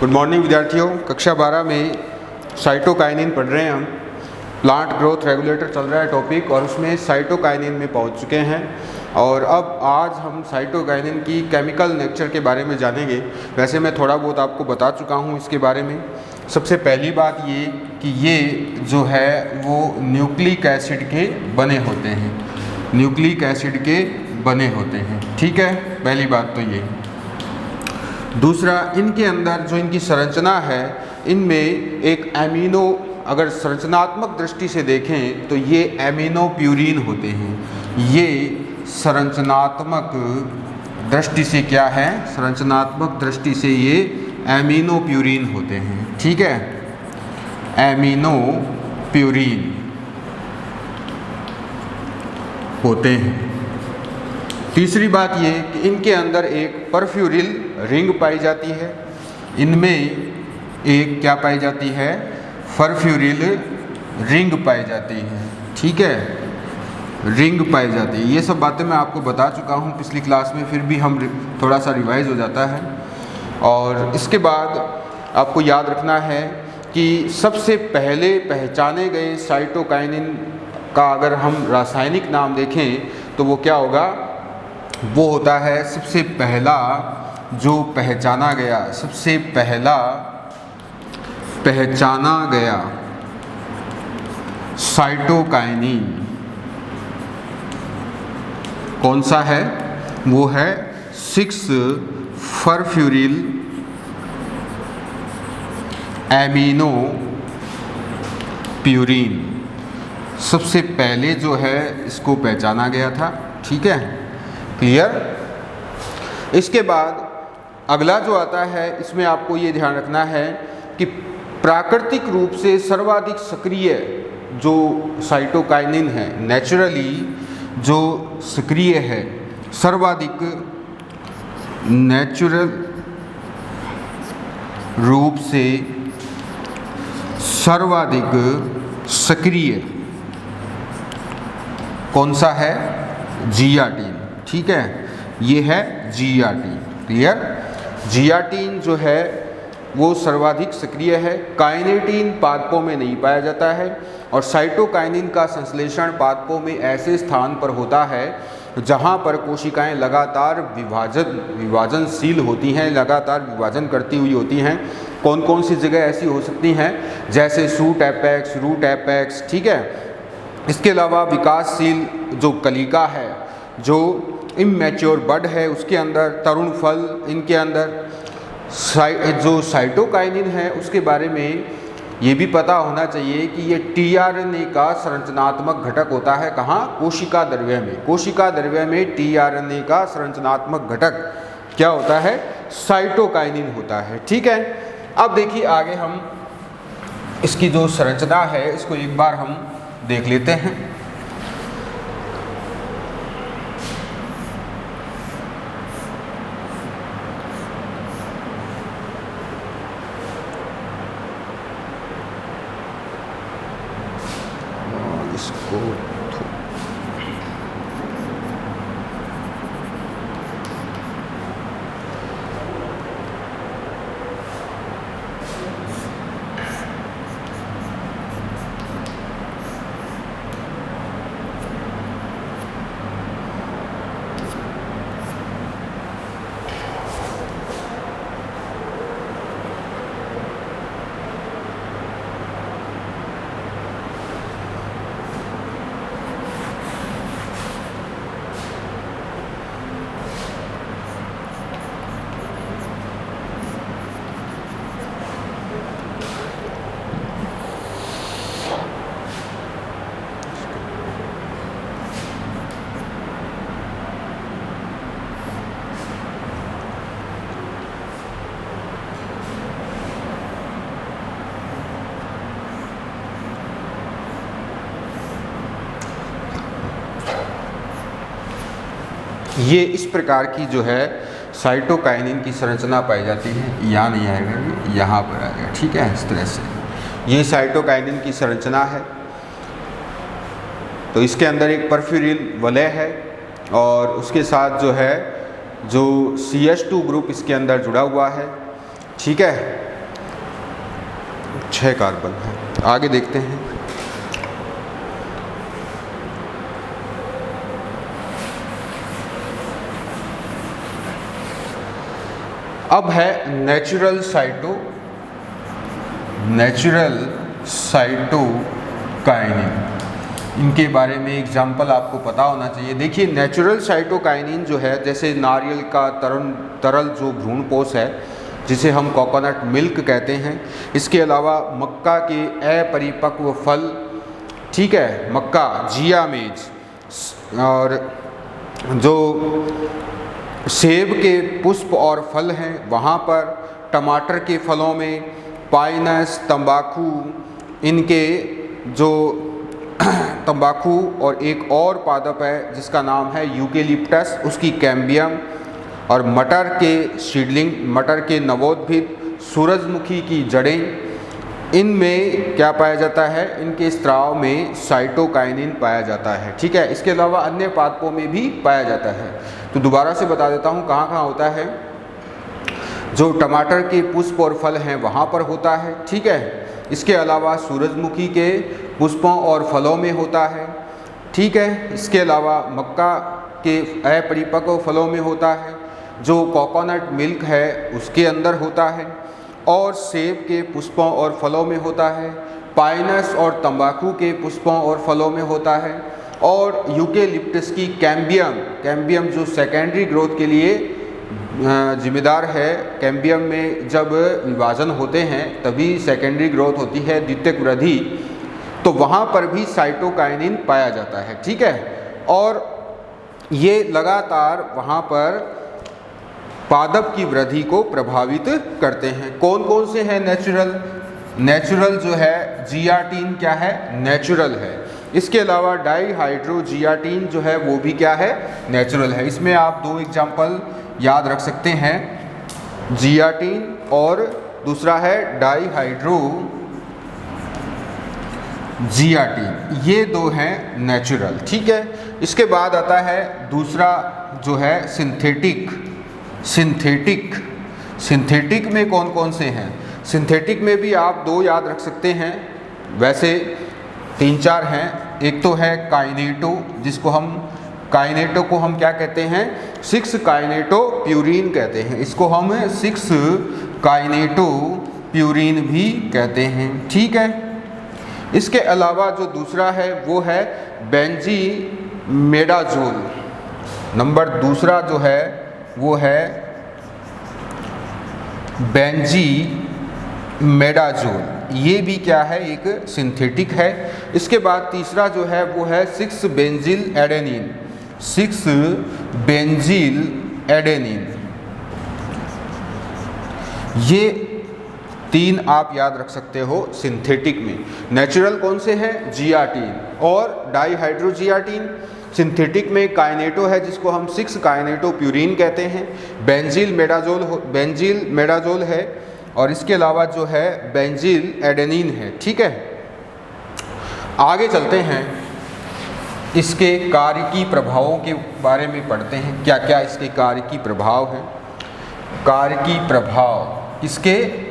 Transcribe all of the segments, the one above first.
Good morning विद्यार्थियों। कक्षा 12 में साइटोकाइनिन पढ़ रहे हैं हम। प्लांट ग्रोथ रेगुलेटर चल रहा है टॉपिक और उसमें साइटोकाइनिन में पहुंच चुके हैं और अब आज हम साइटोकाइनिन की केमिकल नेचर के बारे में जानेंगे। वैसे मैं थोड़ा बहुत आपको बता चुका हूं इसके बारे में। सबसे पहली बात ये कि ये जो है वो न्यूक्लिक एसिड के बने होते हैं, न्यूक्लिक एसिड के बने होते हैं। ठीक है, पहली बात तो ये। दूसरा, इनके अंदर जो इनकी संरचना है, इनमें एक एमिनो, अगर संरचनात्मक दृष्टि से देखें तो ये एमिनो प्यूरिन होते हैं। ये संरचनात्मक दृष्टि से क्या है? संरचनात्मक दृष्टि से ये एमिनो प्यूरिन होते हैं। ठीक है, एमिनो प्यूरिन होते हैं। तीसरी बात ये कि इनके अंदर एक परफ्यूरिल रिंग पाई जाती है। इनमें एक क्या पाई जाती है? परफ्यूरिल रिंग पाई जाती है। ठीक है, रिंग पाई जाती है। ये सब बातें मैं आपको बता चुका हूँ पिछली क्लास में, फिर भी हम थोड़ा सा रिवाइज हो जाता है। और इसके बाद आपको याद रखना है कि सबसे पहले पहचाने गए साइटोकाइनिन का अगर हम रासायनिक नाम देखें तो वो क्या होगा? वो होता है सबसे पहला जो पहचाना गया, सबसे पहला पहचाना गया साइटोकाइनिन कौन सा है? वो है 6-परफ्यूरिल एमिनो प्यूरिन। सबसे पहले जो है इसको पहचाना गया था। ठीक है, क्लियर। इसके बाद अगला जो आता है, इसमें आपको ये ध्यान रखना है कि प्राकृतिक रूप से सर्वाधिक सक्रिय जो साइटोकाइनिन है, नेचुरली जो सक्रिय है, सर्वाधिक नेचुरल रूप से सर्वाधिक सक्रिय कौन सा है? जियाटीन। ठीक है, ये है जियाटीन। क्लियर। जियाटीन जो है वो सर्वाधिक सक्रिय है। काइनेटीन पादपों में नहीं पाया जाता है और साइटोकाइनिन का संश्लेषण पादपों में ऐसे स्थान पर होता है जहां पर कोशिकाएं लगातार विभाजनशील होती हैं, लगातार विभाजन करती हुई होती हैं। कौन कौन सी जगह ऐसी हो सकती हैं? जैसे शूट एपेक्स, रूट एपेक्स। ठीक है, इसके अलावा विकासशील जो कलिका है, जो इमैच्योर बड है, उसके अंदर तरुण फल, इनके अंदर जो साइटोकाइनिन है उसके बारे में ये भी पता होना चाहिए कि ये टीआरएनए का संरचनात्मक घटक होता है। कहाँ? कोशिका द्रव्य में। कोशिका द्रव्य में टीआरएनए का संरचनात्मक घटक क्या होता है? साइटोकाइनिन होता है। ठीक है, अब देखिए आगे हम इसकी जो संरचना है इसको एक बार हम देख लेते हैं। इसको ये इस प्रकार की जो है साइटोकाइनिन की संरचना पाई जाती है। यहाँ नहीं आएगा, ये यहाँ पर आएगा। ठीक है, इस तरह से ये साइटोकाइनिन की संरचना है। तो इसके अंदर एक परफ्यूरिल वलय है और उसके साथ जो है जो CH2 ग्रुप इसके अंदर जुड़ा हुआ है। ठीक है, 6 कार्बन है। आगे देखते हैं। अब है नेचुरल साइटोकाइनिन। इनके बारे में एग्जाम्पल आपको पता होना चाहिए। देखिए नेचुरल साइटोकाइनिन जो है, जैसे नारियल का तरल जो भ्रूणपोष है जिसे हम कोकोनट मिल्क कहते हैं, इसके अलावा मक्का के अपरिपक्व फल, ठीक है, मक्का जिया मेज, और जो सेब के पुष्प और फल हैं वहाँ पर, टमाटर के फलों में, पाइनस, तंबाकू, इनके जो तंबाकू और एक और पादप है जिसका नाम है यूकेलिप्टस, उसकी कैम्बियम, और मटर के सीडलिंग, मटर के नवोद्भिद, सूरजमुखी की जड़ें, इनमें क्या पाया जाता है, इनके स्त्राव में साइटोकाइनिन पाया जाता है। ठीक है, इसके अलावा अन्य पादपों में भी पाया जाता है। तो दोबारा से बता देता हूँ कहाँ कहाँ होता है। जो टमाटर के पुष्प और फल हैं वहाँ पर होता है, ठीक है। इसके अलावा सूरजमुखी के पुष्पों और फलों में होता है, ठीक है। इसके अलावा मक्का के अपरिपक्व फलों में होता है, जो कोकोनट मिल्क है उसके अंदर होता है, और सेब के पुष्पों और फलों में होता है, पाइनस और तंबाकू के पुष्पों और फलों में होता है, और यूकेलिप्टस की कैम्बियम जो सेकेंडरी ग्रोथ के लिए जिम्मेदार है। कैम्बियम में जब विभाजन होते हैं तभी सेकेंडरी ग्रोथ होती है, द्वितीयक वृद्धि, तो वहाँ पर भी साइटोकाइनिन पाया जाता है, ठीक है। और ये लगातार वहाँ पर पादप की वृद्धि को प्रभावित करते हैं। कौन कौन से हैं नेचुरल जो है जियाटीन क्या है, नेचुरल है। इसके अलावा डाईहाइड्रोजियाटीन जो है वो भी क्या है, नेचुरल है। इसमें आप 2 एग्जाम्पल याद रख सकते हैं, जियाटीन और दूसरा है डाईहाइड्रोजियाटीन, ये 2 हैं नेचुरल, ठीक है। इसके बाद आता है दूसरा जो है सिंथेटिक में कौन कौन से हैं। सिंथेटिक में भी आप 2 याद रख सकते हैं, वैसे 3-4 हैं। एक तो है काइनेटो को हम क्या कहते हैं, 6 काइनेटोप्यूरिन कहते हैं। इसको हम 6 काइनेटोप्यूरिन भी कहते हैं, ठीक है। इसके अलावा जो दूसरा है वो है बेंजीमेडाजोल। नंबर दूसरा जो है वो है बेंजीमेडाजोल, ये भी क्या है, एक सिंथेटिक है। इसके बाद तीसरा जो है वो है 6 बेंजील एडेनिन। ये 3 आप याद रख सकते हो सिंथेटिक में। नेचुरल कौन से हैं, जियाटीन और डाईहाइड्रोजियाटीन। सिंथेटिक में काइनेटो है जिसको हम 6 काइनेटोप्यूरिन कहते हैं, बेंजील मेडाजोल है, और इसके अलावा जो है बेंजील एडेनिन है, ठीक है। आगे चलते हैं, इसके कार्यकी प्रभावों के बारे में पढ़ते हैं। क्या क्या इसके कार्यकी प्रभाव हैं। कार्यकी प्रभाव इसके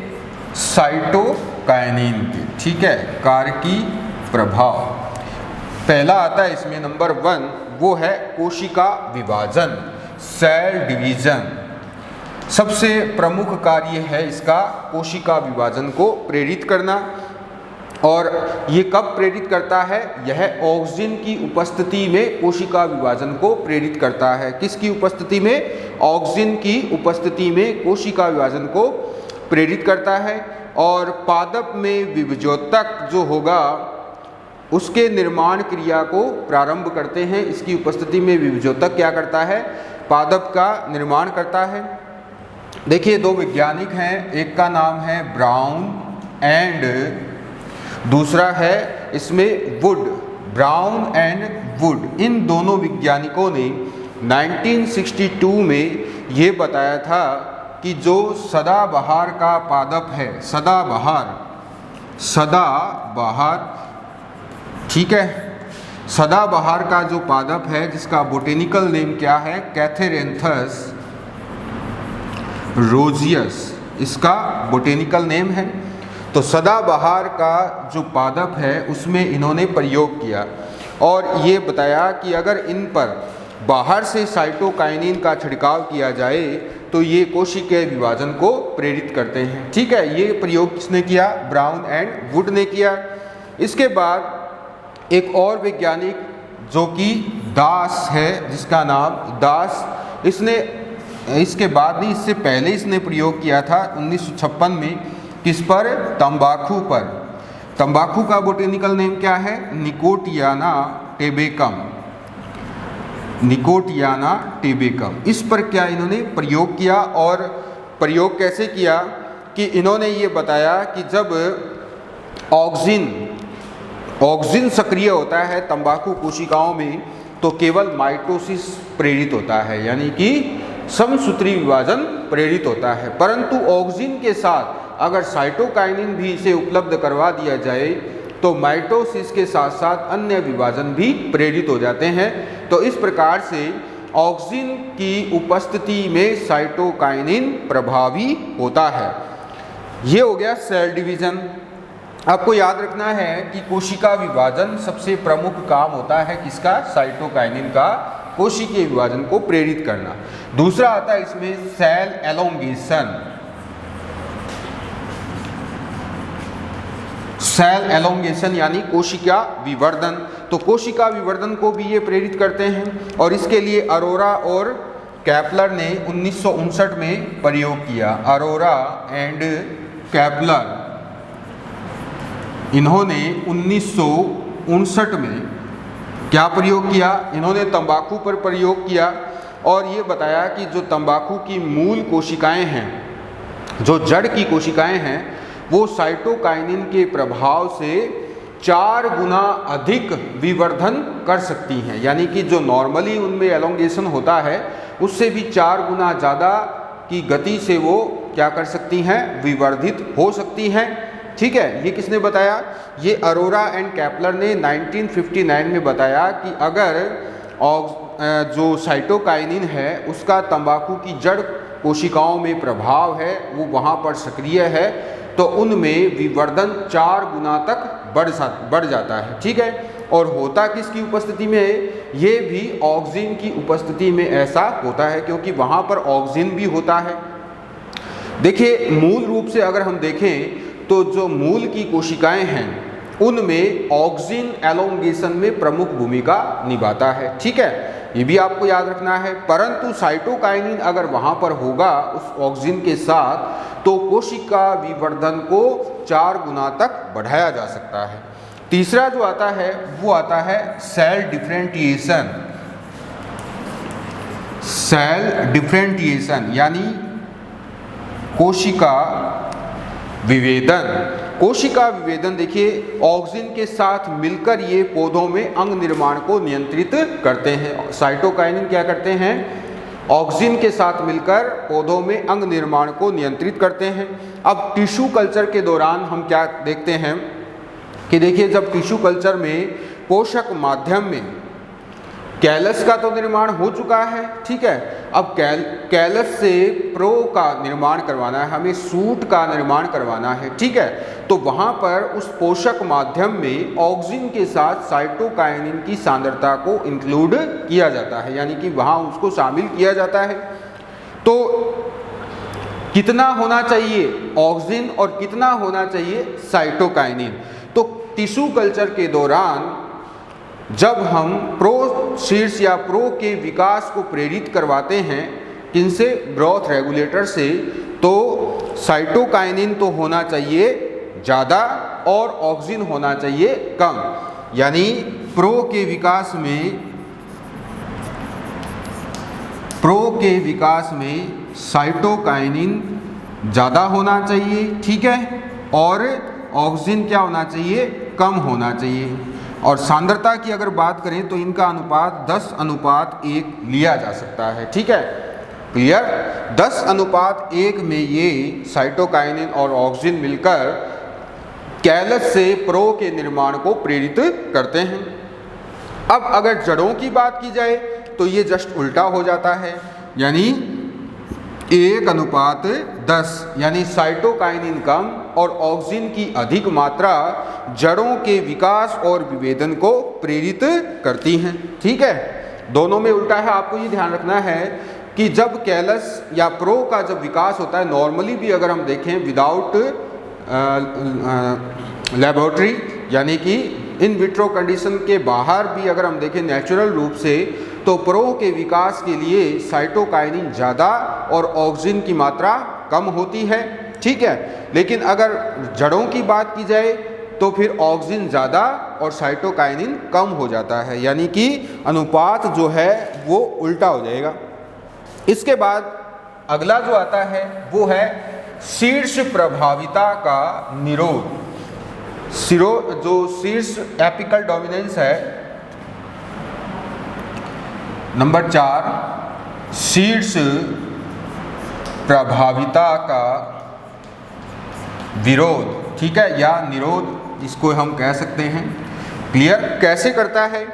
साइटोकाइनिन के, ठीक है। कार्यकी प्रभाव पहला आता है इसमें, नंबर 1 वो है कोशिका विभाजन, सेल डिवीजन। सबसे प्रमुख कार्य है इसका कोशिका विभाजन को प्रेरित करना। और ये कब प्रेरित करता है, यह ऑक्सीजन की उपस्थिति में कोशिका विभाजन को प्रेरित करता है। किसकी उपस्थिति में, ऑक्सीजन की उपस्थिति में कोशिका विभाजन को प्रेरित करता है। और पादप में विभजोतक जो होगा उसके निर्माण क्रिया को प्रारंभ करते हैं। इसकी उपस्थिति में विभजोतक क्या करता है, पादप का निर्माण करता है। देखिए 2 वैज्ञानिक हैं, एक का नाम है ब्राउन एंड दूसरा है इसमें ब्राउन एंड वुड। इन दोनों वैज्ञानिकों ने 1962 में ये बताया था कि जो सदाबहार का पादप है, सदाबहार, ठीक है, सदाबहार का जो पादप है जिसका बोटेनिकल नेम क्या है, कैथेरेंथस रोजियस, इसका बोटेनिकल नेम है। तो सदाबहार का जो पादप है उसमें इन्होंने प्रयोग किया और ये बताया कि अगर इन पर बाहर से साइटोकाइनिन का छिड़काव किया जाए तो ये कोशिकीय विभाजन को प्रेरित करते हैं। ठीक है, ये प्रयोग किसने किया? ब्राउन एंड वुड ने किया। इसके बाद एक और वैज्ञानिक जो कि दास है, जिसका नाम दास, इसने इसके बाद नहीं, इससे पहले इसने प्रयोग किया था 1956 में। किस पर? तंबाकू पर। तंबाकू का बोटेनिकल नेम क्या है? निकोटियाना टेबेकम। निकोटियाना टेबेकम, इस पर क्या इन्होंने प्रयोग किया। और प्रयोग कैसे किया कि इन्होंने ये बताया कि जब ऑक्सिन सक्रिय होता है तंबाकू कोशिकाओं में तो केवल माइटोसिस प्रेरित होता है, यानी कि समसूत्री विभाजन प्रेरित होता है। परंतु ऑक्सिन के साथ अगर साइटोकाइनिन भी इसे उपलब्ध करवा दिया जाए तो माइटोसिस के साथ साथ अन्य विभाजन भी प्रेरित हो जाते हैं। तो इस प्रकार से ऑक्सिन की उपस्थिति में साइटोकाइनिन प्रभावी होता है। ये हो गया सेल डिवीजन। आपको याद रखना है कि कोशिका विभाजन सबसे प्रमुख काम होता है किसका? साइटोकाइनिन का, कोशिकीय विभाजन को प्रेरित करना। दूसरा आता है इसमें सेल एलोंगेशन। सेल एलोंगेशन यानी कोशिका विवर्धन। तो कोशिका विवर्धन को भी ये प्रेरित करते हैं और इसके लिए अरोरा और कैपलर ने 1959 में प्रयोग किया। अरोरा एंड कैपलर, इन्होंने 1959 में क्या प्रयोग किया? इन्होंने तंबाकू पर प्रयोग किया और ये बताया कि जो तंबाकू की मूल कोशिकाएं हैं, जो जड़ की कोशिकाएं हैं, वो साइटोकाइनिन के प्रभाव से 4 गुना अधिक विवर्धन कर सकती हैं। यानी कि जो नॉर्मली उनमें एलोंगेशन होता है उससे भी 4 गुना ज़्यादा की गति से वो क्या कर सकती हैं? विवर्धित हो सकती हैं। ठीक है, ये किसने बताया? ये अरोरा एंड कैपलर ने 1959 में बताया कि अगर जो साइटोकाइनिन है उसका तंबाकू की जड़ कोशिकाओं में प्रभाव है, वो वहाँ पर सक्रिय है, तो उनमें विवर्धन 4 गुना तक बढ़ जाता है। ठीक है, और होता किसकी उपस्थिति में है? ये भी ऑक्सिन की उपस्थिति में ऐसा होता है, क्योंकि वहाँ पर ऑक्सिन भी होता है। देखिए, मूल रूप से अगर हम देखें तो जो मूल की कोशिकाएं हैं उनमें ऑक्सिन एलोंगेशन में प्रमुख भूमिका निभाता है। ठीक है, ये भी आपको याद रखना है। परंतु साइटोकाइनिन अगर वहाँ पर होगा उस ऑक्सिन के साथ तो कोशिका विवर्धन को 4 गुना तक बढ़ाया जा सकता है। तीसरा जो आता है वो आता है सेल डिफरेंटिएशन। सेल डिफरेंटिएशन यानी कोशिका विभेदन। कोशिका विभेदन, देखिए, ऑक्सिन के साथ मिलकर ये पौधों में अंग निर्माण को नियंत्रित करते हैं। साइटोकाइनिन क्या करते हैं? ऑक्सिन के साथ मिलकर पौधों में अंग निर्माण को नियंत्रित करते हैं। अब टिश्यू कल्चर के दौरान हम क्या देखते हैं कि देखिए, जब टिश्यू कल्चर में पोषक माध्यम में कैलस का तो निर्माण हो चुका है, ठीक है, अब कैलस से प्रो का निर्माण करवाना है, हमें सूट का निर्माण करवाना है। ठीक है, तो वहाँ पर उस पोषक माध्यम में ऑक्सिन के साथ साइटोकाइनिन की सांद्रता को इंक्लूड किया जाता है, यानी कि वहाँ उसको शामिल किया जाता है। तो कितना होना चाहिए ऑक्सिन और कितना होना चाहिए साइटोकाइनिन? तो टिश्यू कल्चर के दौरान जब हम प्रो शीर्ष या प्रो के विकास को प्रेरित करवाते हैं, किनसे? ग्रोथ रेगुलेटर से, तो साइटोकाइनिन तो होना चाहिए ज़्यादा और ऑक्सिन होना चाहिए कम। यानी प्रो के विकास में साइटोकाइनिन ज़्यादा होना चाहिए, ठीक है, और ऑक्सिन क्या होना चाहिए? कम होना चाहिए। और सांद्रता की अगर बात करें तो इनका अनुपात 10:1 लिया जा सकता है। ठीक है, क्लियर? 10:1 में ये साइटोकाइनिन और ऑक्सिन मिलकर कैलस से प्रो के निर्माण को प्रेरित करते हैं। अब अगर जड़ों की बात की जाए तो ये जस्ट उल्टा हो जाता है, यानी 1:10, यानी साइटोकाइनिन कम और ऑक्सिन की अधिक मात्रा जड़ों के विकास और विभेदन को प्रेरित करती हैं। ठीक है, दोनों में उल्टा है। आपको ये ध्यान रखना है कि जब कैलस या प्रो का जब विकास होता है, नॉर्मली भी अगर हम देखें विदाउट लेबोरेटरी, यानी कि इन विट्रो कंडीशन के बाहर भी अगर हम देखें नेचुरल रूप से, तो प्रो के विकास के लिए साइटोकाइनिन ज़्यादा और ऑक्सिन की मात्रा कम होती है। ठीक है, लेकिन अगर जड़ों की बात की जाए तो फिर ऑक्सिन ज़्यादा और साइटोकाइनिन कम हो जाता है, यानी कि अनुपात जो है वो उल्टा हो जाएगा। इसके बाद अगला जो आता है वो है शीर्ष प्रभाविता का निरोध। जो शीर्ष एपिकल डोमिनेंस है, नंबर 4, शीर्ष प्रभाविता का विरोध, ठीक है, या निरोध इसको हम कह सकते हैं। क्लियर? कैसे करता है?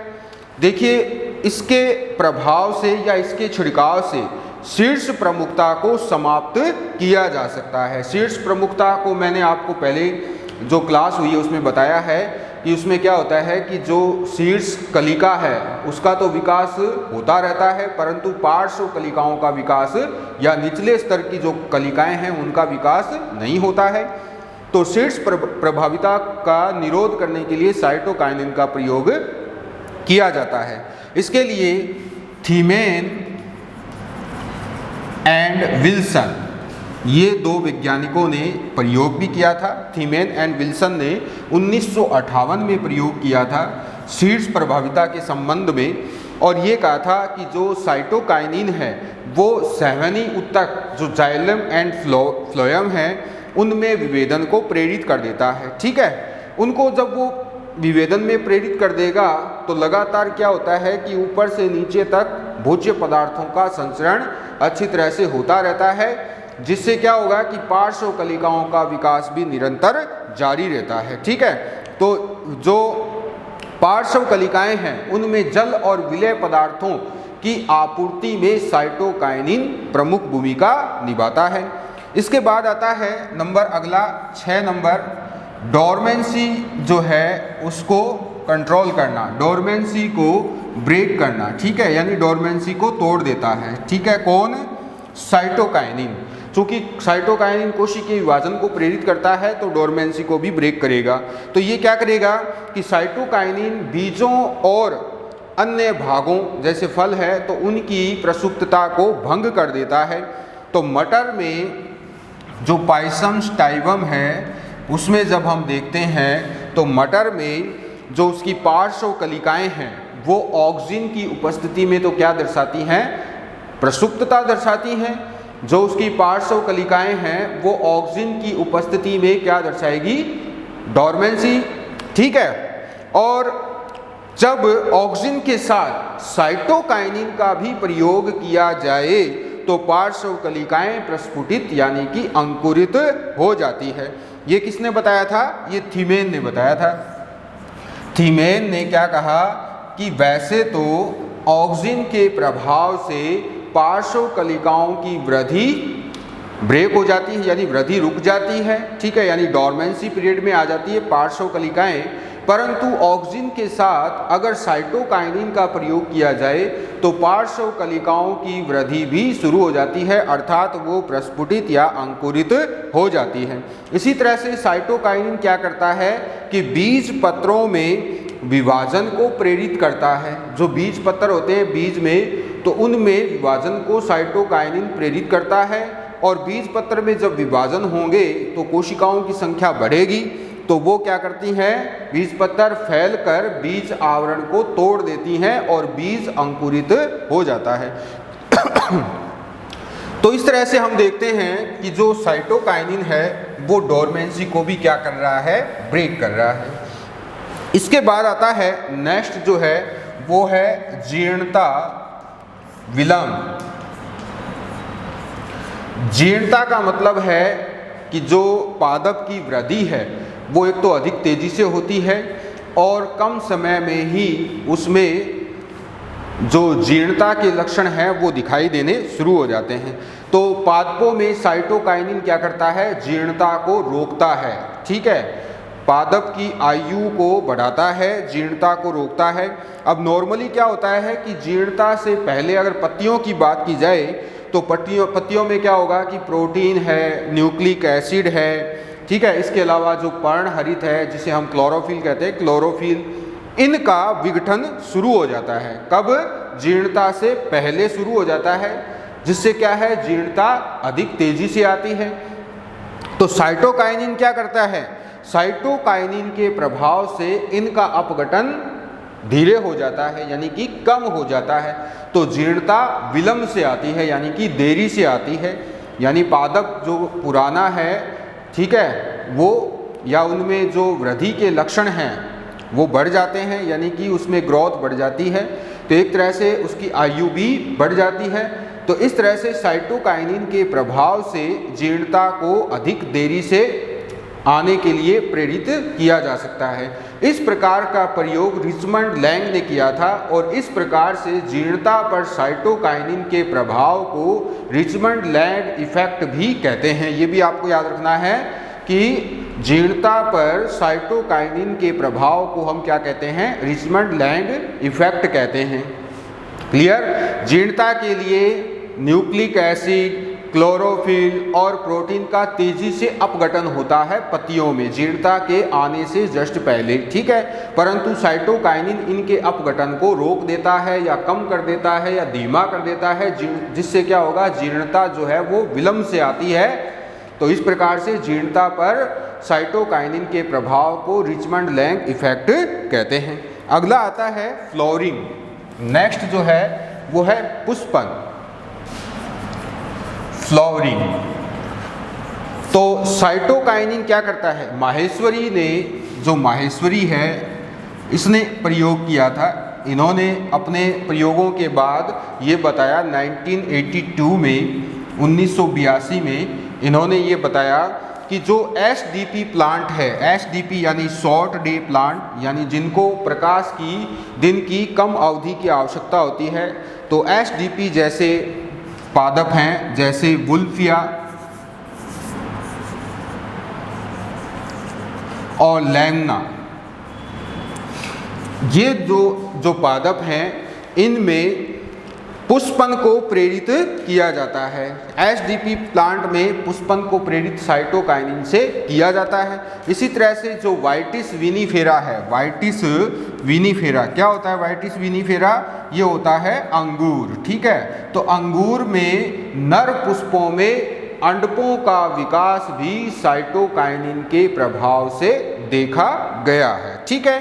देखिए, इसके प्रभाव से या इसके छिड़काव से शीर्ष प्रमुखता को समाप्त किया जा सकता है। शीर्ष प्रमुखता को मैंने आपको पहले जो क्लास हुई है उसमें बताया है कि उसमें क्या होता है कि जो शीर्ष कलिका है उसका तो विकास होता रहता है, परंतु पार्श्व कलिकाओं का विकास या निचले स्तर की जो कलिकाएं हैं उनका विकास नहीं होता है। तो शीर्ष प्रभाविता का निरोध करने के लिए साइटोकाइनिन का प्रयोग किया जाता है। इसके लिए थीमेन एंड विल्सन, ये दो वैज्ञानिकों ने प्रयोग भी किया था। थीमेन एंड विल्सन ने 1958 में प्रयोग किया था शीर्ष प्रभाविता के संबंध में, और ये कहा था कि जो साइटोकाइनिन है वो संवहनी ऊतक जो जाइलम एंड फ्लोएम है उनमें विभेदन को प्रेरित कर देता है। ठीक है, उनको जब वो विभेदन में प्रेरित कर देगा तो लगातार क्या होता है कि ऊपर से नीचे तक भोज्य पदार्थों का संचरण अच्छी तरह से होता रहता है, जिससे क्या होगा कि पार्श्व कलिकाओं का विकास भी निरंतर जारी रहता है। ठीक है, तो जो पार्श्व कलिकाएं हैं उनमें जल और विलेय पदार्थों की आपूर्ति में साइटोकाइनिन प्रमुख भूमिका निभाता है। इसके बाद आता है नंबर अगला 6 नंबर, डोरमेंसी जो है उसको कंट्रोल करना, डोरमेंसी को ब्रेक करना। ठीक है, यानी डोरमेंसी को तोड़ देता है। ठीक है, कौन? साइटोकाइनिन। चूँकि साइटोकाइनिन कोशिकीय विभाजन को प्रेरित करता है तो डोरमेंसी को भी ब्रेक करेगा। तो ये क्या करेगा कि साइटोकाइनिन बीजों और अन्य भागों जैसे फल है तो उनकी प्रसुप्तता को भंग कर देता है। तो मटर में जो पाइसम स्टाइवम है उसमें जब हम देखते हैं तो मटर में जो उसकी पार्श्व कलिकाएं हैं वो ऑक्सिन की उपस्थिति में तो क्या दर्शाती हैं? प्रसुप्तता दर्शाती हैं। जो उसकी पार्श्व कलिकाएं हैं वो ऑक्सिन की उपस्थिति में क्या दर्शाएगी? डोरमेंसी। ठीक है, और जब ऑक्सिन के साथ साइटोकाइनिन का भी प्रयोग किया जाए तो पार्श्व कलिकाएं प्रस्फुटित यानी कि अंकुरित हो जाती है। ये किसने बताया था? ये थीमेन ने बताया था। थीमेन ने क्या कहा कि वैसे तो ऑक्सिन के प्रभाव से पार्श्व कलिकाओं की वृद्धि ब्रेक हो जाती है, यानी वृद्धि रुक जाती है। ठीक है, यानी डोरमेंसी पीरियड में आ जाती है पार्श्व कलिकाएं, परंतु ऑक्सिन के साथ अगर साइटोकाइनिन का प्रयोग किया जाए तो पार्श्व कलिकाओं की वृद्धि भी शुरू हो जाती है, अर्थात वो प्रस्फुटित या अंकुरित हो जाती है। इसी तरह से साइटोकाइनिन क्या करता है कि बीज पत्रों में विभाजन को प्रेरित करता है। जो बीज पत्र होते हैं बीज में, तो उनमें विभाजन को साइटोकाइनिन प्रेरित करता है, और बीज पत्र में जब विभाजन होंगे तो कोशिकाओं की संख्या बढ़ेगी, तो वो क्या करती हैं? बीज पत्र फैलकर बीज आवरण को तोड़ देती हैं और बीज अंकुरित हो जाता है। तो इस तरह से हम देखते हैं कि जो साइटोकाइनिन है वो डोरमेंसी को भी क्या कर रहा है? ब्रेक कर रहा है। इसके बाद आता है नेक्स्ट जो है वो है जीर्णता विलंब। जीर्णता का मतलब है कि जो पादप की वृद्धि है वो एक तो अधिक तेजी से होती है और कम समय में ही उसमें जो जीर्णता के लक्षण हैं वो दिखाई देने शुरू हो जाते हैं। तो पादपों में साइटोकाइनिन क्या करता है, जीर्णता को रोकता है। ठीक है, पादप की आयु को बढ़ाता है, जीर्णता को रोकता है। अब नॉर्मली क्या होता है कि जीर्णता से पहले अगर पत्तियों की बात की जाए तो पत्तियों में क्या होगा कि प्रोटीन है, न्यूक्लिक एसिड है, ठीक है, इसके अलावा जो पर्णहरित है जिसे हम क्लोरोफिल कहते हैं, क्लोरोफिल, इनका विघटन शुरू हो जाता है। कब? जीर्णता से पहले शुरू हो जाता है, जिससे क्या है, जीर्णता अधिक तेजी से आती है। तो साइटोकाइनिन क्या करता है, साइटोकाइनिन के प्रभाव से इनका अपघटन धीरे हो जाता है, यानी कि कम हो जाता है। तो जीर्णता विलंब से आती है, यानी कि देरी से आती है। यानी पादप जो पुराना है, ठीक है, वो या उनमें जो वृद्धि के लक्षण हैं वो बढ़ जाते हैं, यानी कि उसमें ग्रोथ बढ़ जाती है, तो एक तरह से उसकी आयु भी बढ़ जाती है। तो इस तरह से साइटोकाइनिन के प्रभाव से जीर्णता को अधिक देरी से आने के लिए प्रेरित किया जा सकता है। इस प्रकार का प्रयोग रिचमंड लैंग ने किया था और इस प्रकार से जीर्णता पर साइटोकाइनिन के प्रभाव को रिचमंड लैंग इफेक्ट भी कहते हैं। ये भी आपको याद रखना है कि जीर्णता पर साइटोकाइनिन के प्रभाव को हम क्या कहते हैं, रिचमंड लैंग इफेक्ट कहते हैं। क्लियर? जीर्णता के लिए न्यूक्लिक एसिड, क्लोरोफिल और प्रोटीन का तेजी से अपघटन होता है पत्तियों में जीर्णता के आने से जस्ट पहले, ठीक है, परंतु साइटोकाइनिन इनके अपघटन को रोक देता है या कम कर देता है या धीमा कर देता है, जिससे क्या होगा, जीर्णता जो है वो विलंब से आती है। तो इस प्रकार से जीर्णता पर साइटोकाइनिन के प्रभाव को रिचमंड लैंग इफेक्ट कहते हैं। अगला आता है फ्लोरिंग। नेक्स्ट जो है वो है पुष्पन, फ्लावरिंग। तो साइटोकाइनिन क्या करता है, माहेश्वरी ने, जो माहेश्वरी है, इसने प्रयोग किया था। इन्होंने अपने प्रयोगों के बाद ये बताया 1982 में, 1982 में इन्होंने ये बताया कि जो एसडीपी प्लांट है, एसडीपी यानी शॉर्ट डे प्लांट, यानी जिनको प्रकाश की दिन की कम अवधि की आवश्यकता होती है, तो एसडीपी जैसे पादप हैं, जैसे वुल्फिया और लैंगना, ये जो पादप हैं इनमें पुष्पन को प्रेरित किया जाता है। एसडीपी प्लांट में पुष्पन को प्रेरित साइटोकाइनिन से किया जाता है। इसी तरह से जो वाइटिस विनिफेरा है, वाइटिस विनिफेरा क्या होता है, वाइटिस विनिफेरा ये होता है अंगूर, ठीक है। तो अंगूर में नर पुष्पों में अंडकों का विकास भी साइटोकाइनिन के प्रभाव से देखा गया है, ठीक है।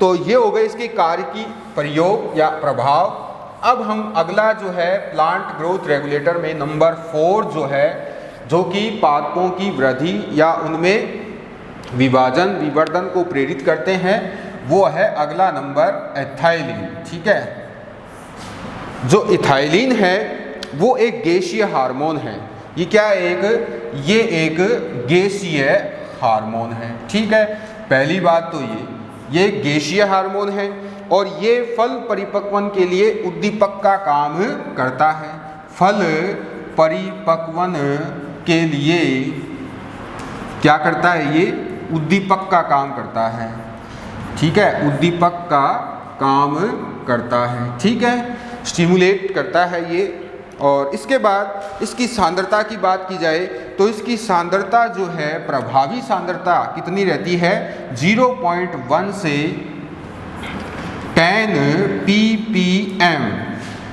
तो ये हो गए इसके कार्य की प्रयोग या प्रभाव। अब हम अगला जो है प्लांट ग्रोथ रेगुलेटर में नंबर 4 जो है, जो कि पादपों की वृद्धि या उनमें विभाजन विवर्धन को प्रेरित करते हैं, वो है अगला नंबर एथाइलिन, ठीक है। जो इथाइलिन है वो एक गैसीय हार्मोन है। ये क्या है, ये एक गैसीय हार्मोन है, ठीक है। पहली बात तो ये गैसीय हार्मोन है और ये फल परिपक्वन के लिए उद्दीपक का काम करता है। फल परिपक्वन के लिए क्या करता है, ये उद्दीपक का काम करता है, ठीक है, उद्दीपक का काम करता है, ठीक है, स्टिमुलेट करता है ये। और इसके बाद इसकी सांद्रता की बात की जाए तो इसकी सांद्रता जो है, प्रभावी सांद्रता कितनी रहती है, 0.1 से 10 ppm।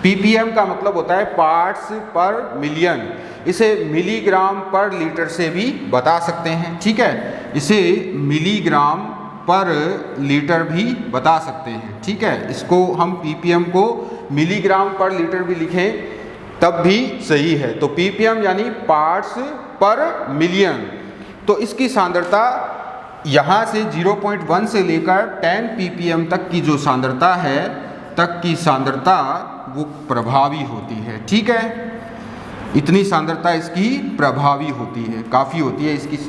ppm का मतलब होता है पार्ट्स पर मिलियन, इसे मिलीग्राम पर लीटर से भी बता सकते हैं, ठीक है, इसे मिलीग्राम पर लीटर भी बता सकते हैं, ठीक है। इसको हम ppm को मिलीग्राम पर लीटर भी लिखें तब भी सही है। तो ppm यानी पार्ट्स पर मिलियन। तो इसकी सांद्रता यहाँ से 0.1 से लेकर 10 ppm तक की जो सांद्रता है, तक की सांद्रता वो प्रभावी होती है, ठीक है। इतनी सांद्रता इसकी प्रभावी होती है, काफ़ी होती है इसकी।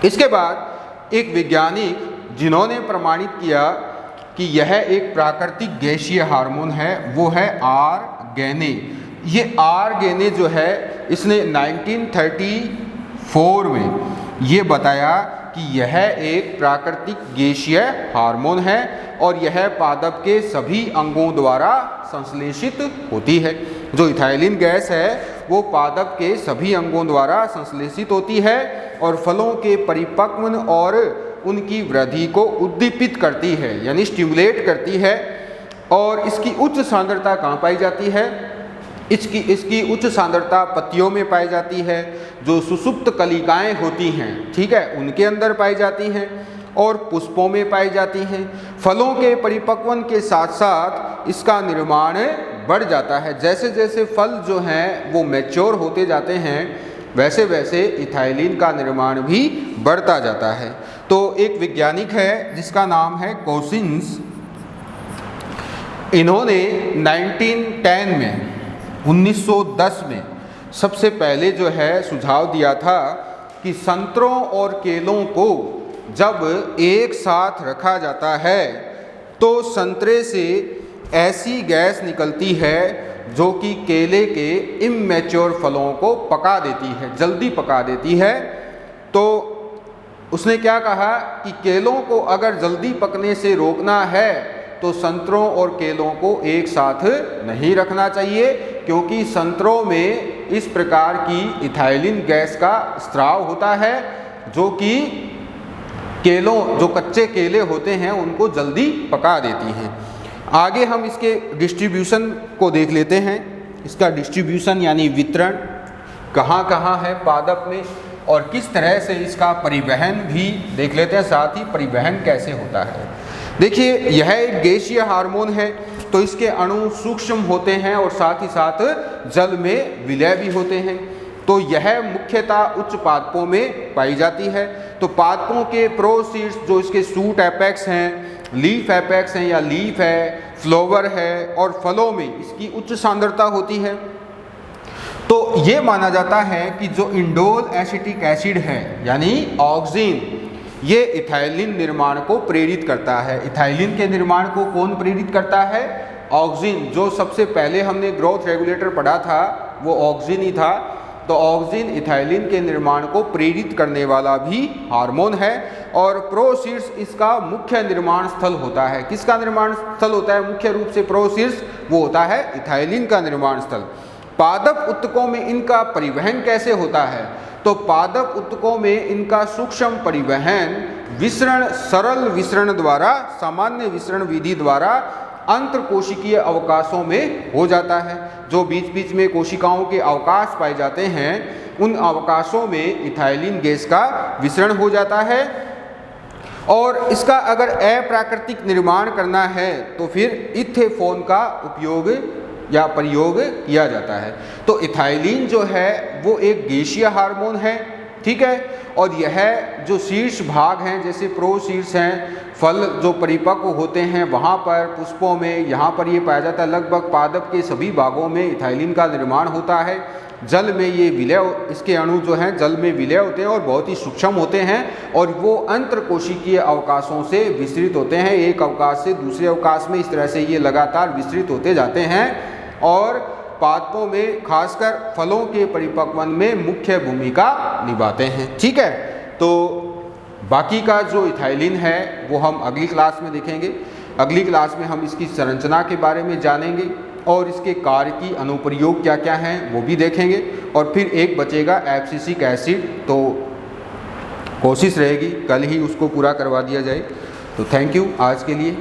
इसके बाद एक वैज्ञानिक जिन्होंने प्रमाणित किया कि यह एक प्राकृतिक गैसीय हार्मोन है, वो है आर गैने। ये आर्गेने जो है इसने 1934 में ये बताया कि यह एक प्राकृतिक गैसीय हार्मोन है और यह पादप के सभी अंगों द्वारा संश्लेषित होती है। जो इथाइलिन गैस है वो पादप के सभी अंगों द्वारा संश्लेषित होती है और फलों के परिपक्वन और उनकी वृद्धि को उद्दीपित करती है, यानी स्टिमुलेट करती है। और इसकी उच्च सांद्रता कहाँ पाई जाती है? इसकी उच्च सांद्रता पत्तियों में पाई जाती है, जो सुसुप्त कलिकाएं होती हैं, ठीक है, उनके अंदर पाई जाती हैं और पुष्पों में पाई जाती हैं। फलों के परिपक्वन के साथ साथ इसका निर्माण बढ़ जाता है। जैसे जैसे फल जो हैं वो मैच्योर होते जाते हैं वैसे वैसे इथाइलिन का निर्माण भी बढ़ता जाता है। तो एक वैज्ञानिक है जिसका नाम है कोसिन्स, इन्होंने 1910 में सबसे पहले जो है सुझाव दिया था कि संतरों और केलों को जब एक साथ रखा जाता है तो संतरे से ऐसी गैस निकलती है जो कि केले के इमैच्योर फलों को पका देती है, जल्दी पका देती है। तो उसने क्या कहा कि केलों को अगर जल्दी पकने से रोकना है तो संतरों और केलों को एक साथ नहीं रखना चाहिए, क्योंकि संतरों में इस प्रकार की इथाइलिन गैस का स्राव होता है जो कि केलों, जो कच्चे केले होते हैं उनको जल्दी पका देती हैं। आगे हम इसके डिस्ट्रीब्यूशन को देख लेते हैं। इसका डिस्ट्रीब्यूशन यानी वितरण कहाँ कहाँ है पादप में और किस तरह से इसका परिवहन भी देख लेते हैं, साथ ही परिवहन कैसे होता है। देखिए, यह एक गैसीय हार्मोन है तो इसके अणु सूक्ष्म होते हैं और साथ ही साथ जल में विलय भी होते हैं। तो यह मुख्यतः उच्च पादपों में पाई जाती है। तो पादपों के प्रोसीड्स, जो इसके सूट एपेक्स हैं, लीफ एपेक्स हैं या लीफ है, फ्लावर है और फलों में इसकी उच्च सांद्रता होती है। तो ये माना जाता है कि जो इंडोल एसिटिक एसिड है यानी ऑक्सिन, ये इथाइलिन निर्माण को प्रेरित करता है। इथाइलिन के निर्माण को कौन प्रेरित करता है? ऑक्सिन। जो सबसे पहले हमने ग्रोथ रेगुलेटर पढ़ा था वो ऑक्सिन ही था। तो ऑक्सिन इथाइलिन के निर्माण को प्रेरित करने वाला भी हार्मोन है और प्रोसीड्स इसका मुख्य निर्माण स्थल होता है। किसका निर्माण स्थल होता है? मुख्य रूप से प्रोसीड्स वो होता है इथाइलिन का निर्माण स्थल। पादप उत्तकों में इनका परिवहन कैसे होता है? तो पादप उत्तकों में इनका सूक्ष्म परिवहन विसरण, सरल विसरण द्वारा, सामान्य विसरण विधि द्वारा अंतरकोशिकीय अवकाशों में हो जाता है। जो बीच बीच में कोशिकाओं के अवकाश पाए जाते हैं उन अवकाशों में इथाइलिन गैस का विसरण हो जाता है। और इसका अगर अप्राकृतिक निर्माण करना है तो फिर इथेफोन का उपयोग या प्रयोग किया जाता है। तो इथाइलिन जो है वो एक गैसीय हार्मोन है, ठीक है। और यह जो शीर्ष भाग हैं, जैसे प्रोसीड्स हैं, फल जो परिपक्व होते हैं वहाँ पर, पुष्पों में, यहाँ पर ये पाया जाता है। लगभग पादप के सभी भागों में इथाइलिन का निर्माण होता है। जल में ये विलय, इसके अणु जो हैं जल में विलय होते हैं और बहुत ही सूक्ष्म होते हैं और वो अंतरकोशिकीय अवकाशों से विस्तृत होते हैं। एक अवकाश से दूसरे अवकाश में इस तरह से ये लगातार विस्तृत होते जाते हैं और पादपों में खासकर फलों के परिपक्वन में मुख्य भूमिका निभाते हैं, ठीक है। तो बाकी का जो इथाइलिन है वो हम अगली क्लास में देखेंगे। अगली क्लास में हम इसकी संरचना के बारे में जानेंगे और इसके कार्य की अनुप्रयोग क्या क्या हैं वो भी देखेंगे। और फिर एक बचेगा एब्सिसिक एसिड, तो कोशिश रहेगी कल ही उसको पूरा करवा दिया जाए। तो थैंक यू आज के लिए।